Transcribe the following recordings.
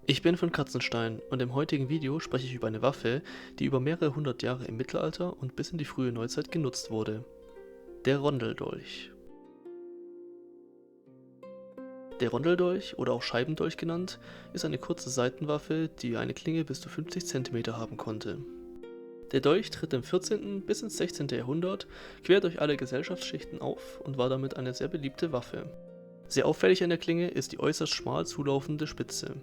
Ich bin von Katzenstein und im heutigen Video spreche ich über eine Waffe, die über mehrere hundert Jahre im Mittelalter und bis in die frühe Neuzeit genutzt wurde. Der Rondeldolch. Der Rondeldolch, oder auch Scheibendolch genannt, ist eine kurze Seitenwaffe, die eine Klinge bis zu 50 cm haben konnte. Der Dolch tritt im 14. bis ins 16. Jahrhundert quer durch alle Gesellschaftsschichten auf und war damit eine sehr beliebte Waffe. Sehr auffällig an der Klinge ist die äußerst schmal zulaufende Spitze.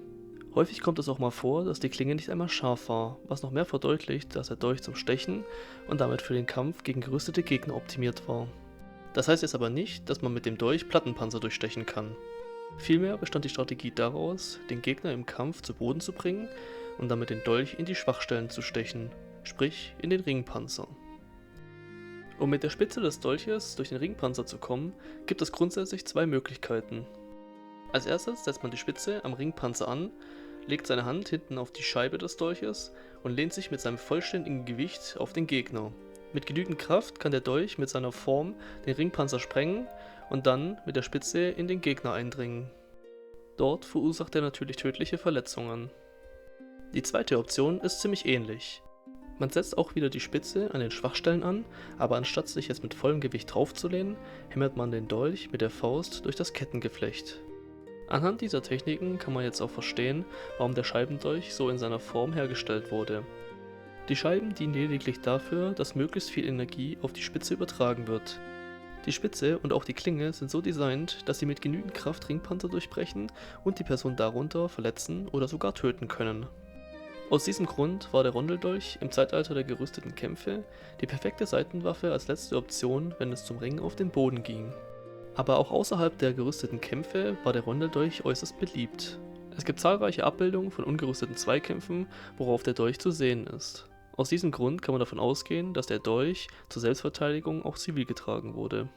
Häufig kommt es auch mal vor, dass die Klinge nicht einmal scharf war, was noch mehr verdeutlicht, dass der Dolch zum Stechen und damit für den Kampf gegen gerüstete Gegner optimiert war. Das heißt jetzt aber nicht, dass man mit dem Dolch Plattenpanzer durchstechen kann. Vielmehr bestand die Strategie daraus, den Gegner im Kampf zu Boden zu bringen und damit den Dolch in die Schwachstellen zu stechen, sprich in den Ringpanzer. Um mit der Spitze des Dolches durch den Ringpanzer zu kommen, gibt es grundsätzlich zwei Möglichkeiten. Als erstes setzt man die Spitze am Ringpanzer an, legt seine Hand hinten auf die Scheibe des Dolches und lehnt sich mit seinem vollständigen Gewicht auf den Gegner. Mit genügend Kraft kann der Dolch mit seiner Form den Ringpanzer sprengen und dann mit der Spitze in den Gegner eindringen. Dort verursacht er natürlich tödliche Verletzungen. Die zweite Option ist ziemlich ähnlich. Man setzt auch wieder die Spitze an den Schwachstellen an, aber anstatt sich jetzt mit vollem Gewicht draufzulehnen, hämmert man den Dolch mit der Faust durch das Kettengeflecht. Anhand dieser Techniken kann man jetzt auch verstehen, warum der Scheibendolch so in seiner Form hergestellt wurde. Die Scheiben dienen lediglich dafür, dass möglichst viel Energie auf die Spitze übertragen wird. Die Spitze und auch die Klinge sind so designt, dass sie mit genügend Kraft Ringpanzer durchbrechen und die Person darunter verletzen oder sogar töten können. Aus diesem Grund war der Rondeldolch im Zeitalter der gerüsteten Kämpfe die perfekte Seitenwaffe als letzte Option, wenn es zum Ringen auf dem Boden ging. Aber auch außerhalb der gerüsteten Kämpfe war der Rondeldolch äußerst beliebt. Es gibt zahlreiche Abbildungen von ungerüsteten Zweikämpfen, worauf der Dolch zu sehen ist. Aus diesem Grund kann man davon ausgehen, dass der Dolch zur Selbstverteidigung auch zivil getragen wurde.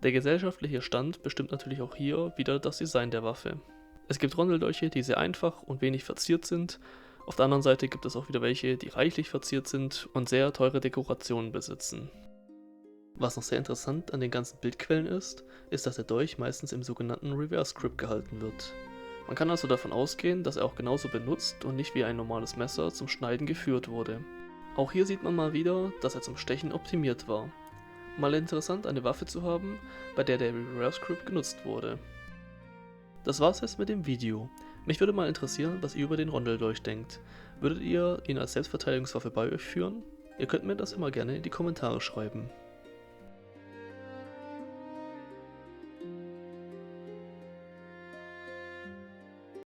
Der gesellschaftliche Stand bestimmt natürlich auch hier wieder das Design der Waffe. Es gibt Rondeldolche, die sehr einfach und wenig verziert sind. Auf der anderen Seite gibt es auch wieder welche, die reichlich verziert sind und sehr teure Dekorationen besitzen. Was noch sehr interessant an den ganzen Bildquellen ist, dass der Dolch meistens im sogenannten Reverse Grip gehalten wird. Man kann also davon ausgehen, dass er auch genauso benutzt und nicht wie ein normales Messer zum Schneiden geführt wurde. Auch hier sieht man mal wieder, dass er zum Stechen optimiert war. Mal interessant, eine Waffe zu haben, bei der Reverse Grip genutzt wurde. Das war's jetzt mit dem Video. Mich würde mal interessieren, was ihr über den Rondeldolch denkt. Würdet ihr ihn als Selbstverteidigungswaffe bei euch führen? Ihr könnt mir das immer gerne in die Kommentare schreiben.